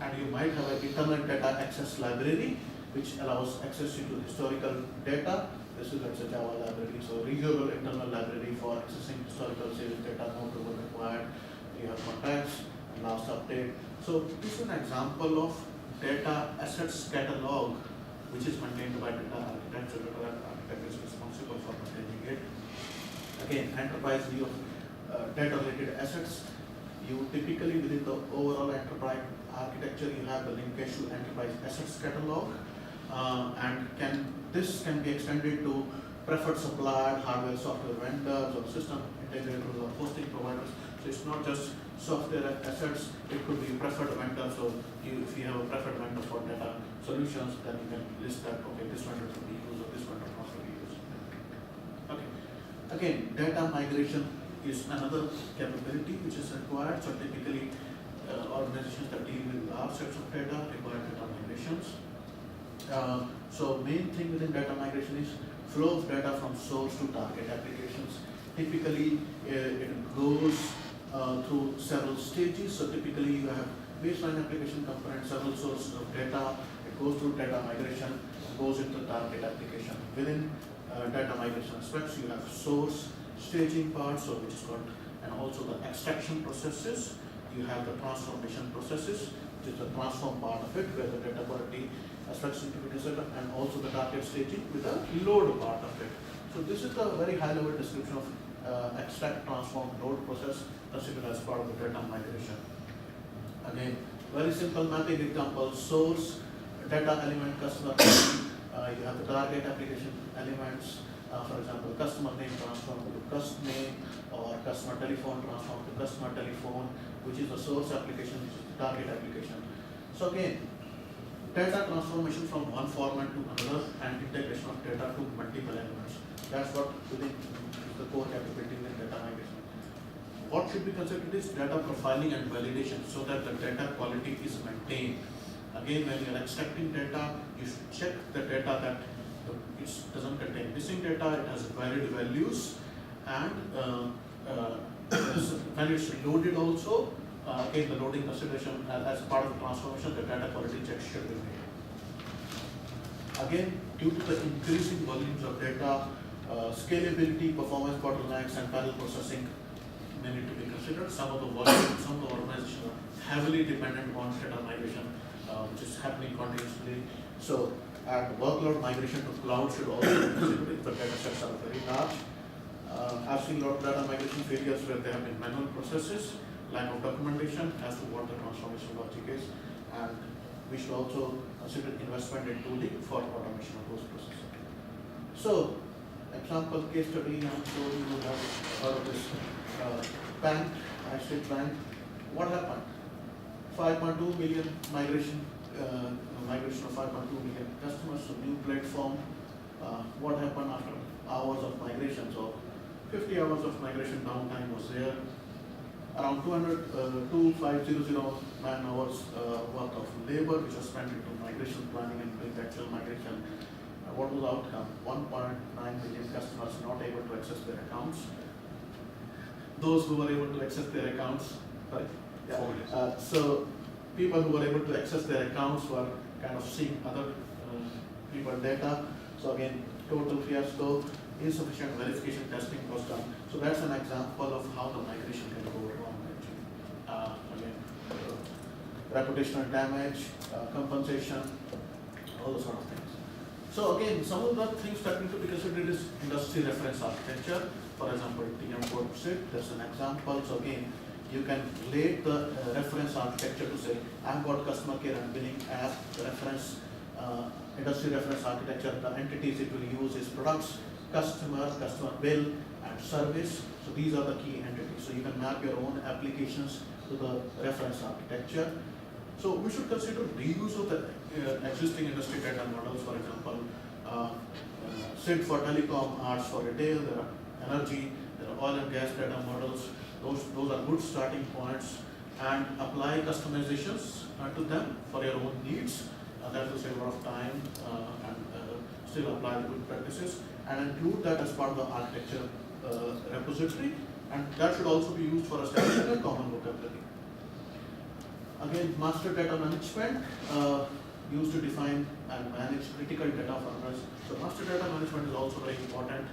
and you might have an internet data access library which allows access to historical data. This is a Java library, so reusable internal library for accessing historical sales data, no table required. You have contacts, last update. So this is an example of data assets catalog, which is maintained by data architecture. Data architect is responsible for maintaining it. Again, enterprise view of data related assets. You typically within the overall enterprise architecture, you have the linkage to enterprise assets catalog, and this can be extended to preferred supplier, hardware, software vendors, or system integrators, or hosting providers. So it's not just software assets; it could be preferred vendor. So if you have a preferred vendor for data solutions, then you can list that. Okay, this vendor should be used, or this vendor not to be used. Okay. Again, data migration is another capability which is required. So typically, organizations that deal with large sets of data require data migrations. So main thing within data migration is flow of data from source to target applications. Typically, it goes through several stages. So typically, you have baseline application component, several sources of data. It goes through data migration, goes into target application. Within data migration aspects, you have source staging part, so which is called, and also the extraction processes. You have the transformation processes, which is the transform part of it, where the data quality aspects need to be considered, and also the target staging with the load part of it. So this is the very high level description of extract, transform, load process considered as part of the data migration. Again, very simple mapping example: source, data element, customer name. You have the target application elements. For example, customer name transform to customer name, or customer telephone transform to customer telephone, which is the source application, which is the target application. So again, data transformation from one format to another, and integration of data to multiple elements. That's what within the core capability in data migration. What should be considered is data profiling and validation, so that the data quality is maintained. Again, when you are extracting data, you should check the data that it doesn't contain missing data, it has valid values, and when it's loaded also, again the loading consideration as part of the transformation, the data quality check should be made. Again, due to the increasing volumes of data, scalability, performance bottlenecks, and parallel processing may need to be considered. Some of the organizations are heavily dependent on data migration, which is happening continuously. So, and workload migration to cloud should also be considered if the data sets are very large. I've seen a lot of data migration failures where there have been manual processes, lack of documentation as to what the transformation logic is, and we should also consider investment in tooling for automation of those processes. So, example case study, I'm sure you will have heard of this bank, State Bank. What happened? 5.2 million migration of 5.2 million customers, so new platform. What happened after hours of migration? So 50 hours of migration downtime was there. Around 2,500 man hours worth of labor which was spent into migration planning and doing the actual migration. What was the outcome? 1.9 million customers not able to access their accounts. Those who were able to access their accounts, right? Yeah. So people who were able to access their accounts were kind of seeing other people data. So again, total fiasco, insufficient verification testing was done. So that's an example of how the migration can go wrong actually. Again, reputational damage, compensation, all those sort of things. So again, some of the things that need to be considered is industry reference architecture. For example, TM code SIT, that's an example. So again, you can relate the reference architecture to say, I've got customer care and billing as the reference, industry reference architecture. The entities it will use is products, customer bill, and service. So these are the key entities. So you can map your own applications to the reference architecture. So we should consider reuse of the existing industry data models. For example, SID for telecom, arts for retail, there are energy, there are oil and gas data models. Those are good starting points, and apply customizations to them for your own needs. That will save a lot of time and still apply the good practices, and include that as part of the architecture repository, and that should also be used for establishing a common vocabulary. Again, master data management used to define and manage critical data formats. So master data management is also very important.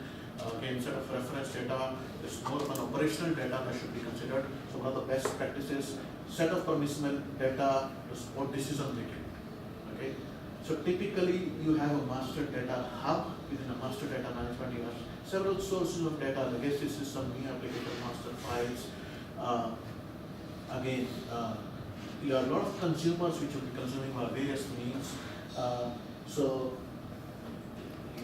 Again, set of reference data is more of an operational data that should be considered. So one of the best practices, set of permissible data to support decision making. Okay. So typically you have a master data hub. Within a master data management, you have several sources of data, legacy system, new application, master files. Again, there are a lot of consumers which will be consuming by various means. So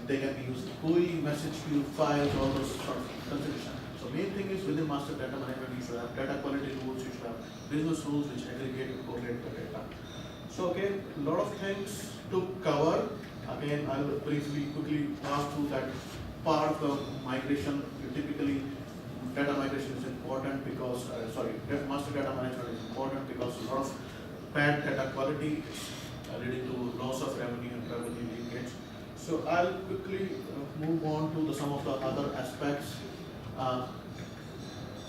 they can be used GUI, message queue, files, all those sort of consideration. So main thing is within master data management, you should have data quality rules, you should have business rules which aggregate and correlate the data. So again, a lot of things to cover. Again, I will briefly, quickly pass through that part of the migration. You typically, data migration is important because, master data management is important because a lot of bad data quality is leading to loss of revenue and revenue leakage. So I'll quickly move on to some of the other aspects.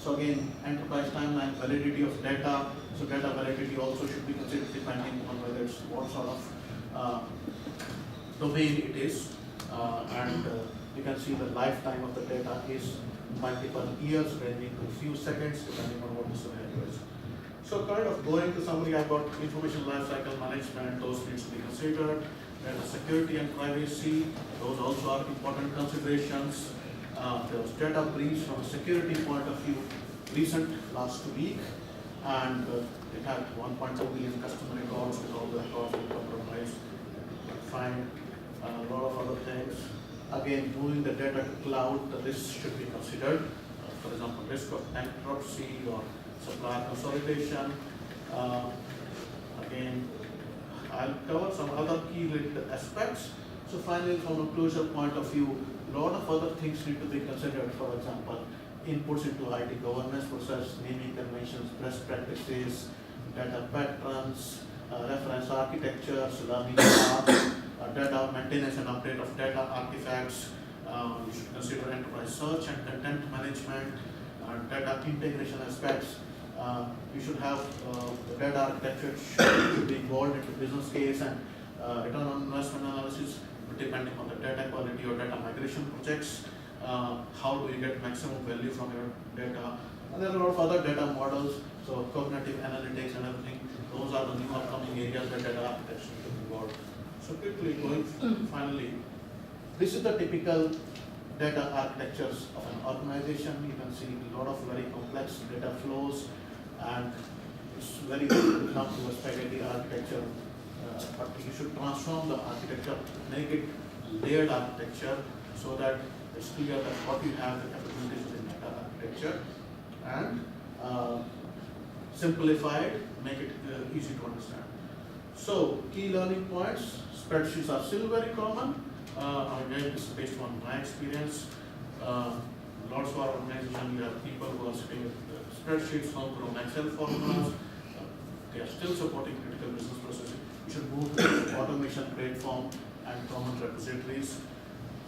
So again, enterprise timeline, validity of data. So data validity also should be considered depending on whether it's what sort of domain it is. You can see the lifetime of the data is multiple years, ranging to a few seconds, depending on what the scenario is. So kind of going to summary, I've got information lifecycle management, those needs to be considered. Data security and privacy, those also are important considerations. There was data breach from a security point of view, recent last week, and it had 1.2 billion customer records with all the records being compromised. Find a lot of other things. Again, moving the data to cloud, the risk should be considered. For example, risk of bankruptcy or supplier consolidation. Again, I'll cover some other key related aspects. So finally, from a closure point of view, a lot of other things need to be considered. For example, inputs into IT governance process, naming conventions, best practices, data patterns, reference architectures, learning paths, data maintenance and update of data artifacts. You should consider enterprise search and content management, data integration aspects. You should have the data architecture should be involved into business case and return on investment analysis, depending on the data quality or data migration projects. How do you get maximum value from your data? And there are a lot of other data models, so cognitive analytics and everything. Those are the new upcoming areas where data architecture should be involved. So quickly going finally, this is the typical data architectures of an organization. You can see a lot of very complex data flows, and it's very good to come to a spaghetti architecture, but you should transform the architecture, make it layered architecture so that it's clear that what you have, the capabilities within data architecture, and simplify it, make it easy to understand. So key learning points, spreadsheets are still very common. Again, this is based on my experience. Lots of our organization, you have people who are sitting with spreadsheets, from Excel formulas. They are still supporting critical business processing. You should move to automation platform and common repositories.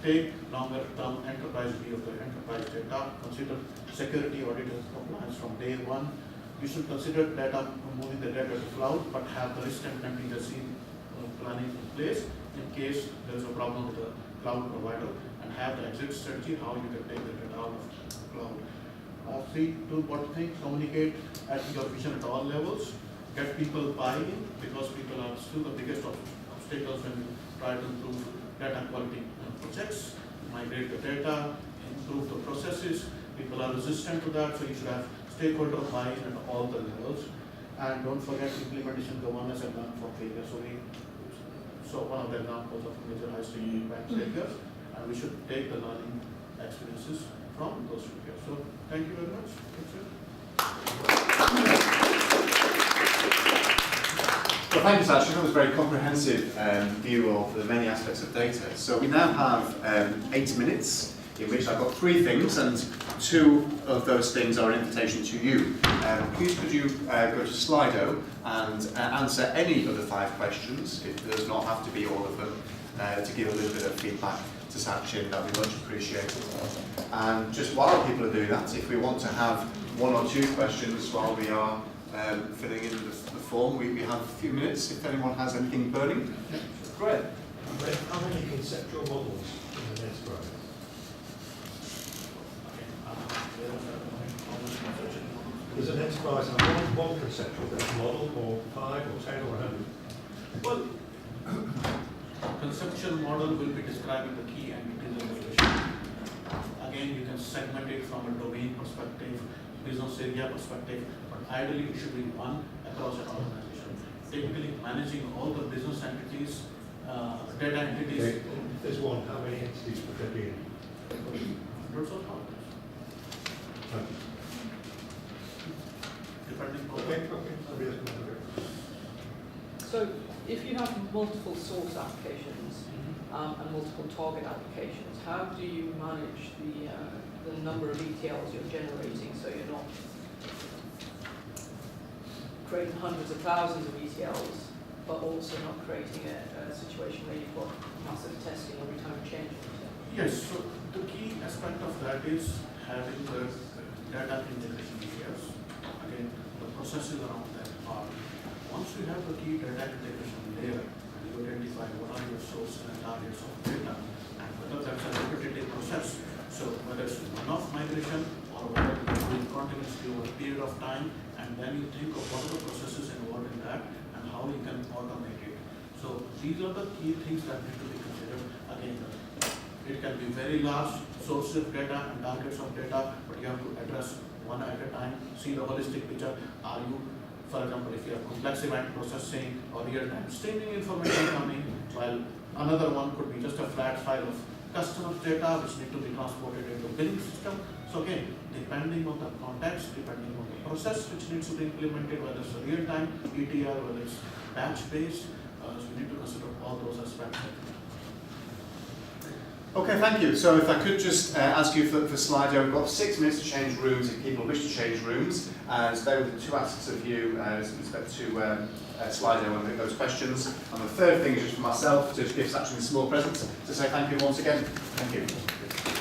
Take longer term enterprise view of the enterprise data. Consider security audit and compliance from day one. You should consider data, moving the data to cloud, but have the risk and contingency planning in place in case there is a problem with the cloud provider, and have the exit strategy, how you can take the data out of cloud. Three, two important things, communicate at your vision at all levels, get people buy-in, because people are still the biggest obstacles when you try to improve data quality projects, migrate the data, improve the processes. People are resistant to that, so you should have stakeholder buy-in at all the levels. And don't forget implementation governance and learn from failure. So one of the examples of major high-stakes bank failures, and we should take the learning experiences from those failures. So thank you very much. That's it. Well, thank you, Sachin. That was a very comprehensive view of the many aspects of data. So we now have 8 minutes in which I've got 3 things, and 2 of those things are an invitation to you. Please could you go to Slido and answer any of the 5 questions. It does not have to be all of them, to give a little bit of feedback to Sachin. That would be much appreciated. And just while people are doing that, if we want to have 1 or 2 questions while we are filling in the form. We have a few minutes if anyone has anything burning. Yeah. Great. How many conceptual models in an enterprise? Does an enterprise have one conceptual model, or 5 or 10 or 100? Well, conceptual model will be describing the key entities of the relation. Again, you can segment it from a domain perspective, business area perspective, but ideally it should be one across an organization. Typically, managing all the business entities, data entities. Okay. If there's one, how many entities would there be in? Hundreds of thousands, depending on Okay, somebody else can have a go. So if you have multiple source applications and multiple target applications, how do you manage the number of ETLs you're generating so you're not creating hundreds of thousands of ETLs, but also not creating a situation where you've got massive testing every time you change it? Yes, so the key aspect of that is having the data integration layers. Again, the processes around that are, once you have the key data integration layer, and you identify what are your sources and targets of data, and whether that's a repetitive process, so whether it's one-off migration or whether you're doing continuously over a period of time, and then you think of what are the processes involved in that and how you can automate it. So these are the key things that need to be considered. Again, it can be very large sources of data and targets of data, but you have to address one at a time, see the holistic picture. Are you, for example, if you have complex event processing or real-time streaming information coming, while another one could be just a flat file of customer data which need to be transported into a billing system. So again, depending on the context, depending on the process which needs to be implemented, whether it's a real-time ETL, whether it's batch-based, so we need to consider all those aspects. Okay, thank you. So if I could just ask you for Slido, we've got 6 minutes to change rooms if people wish to change rooms. And there were the 2 asks of you with respect to Slido and those questions. And the third thing is just for myself to give Sachin a small present to say thank you once again. Thank you.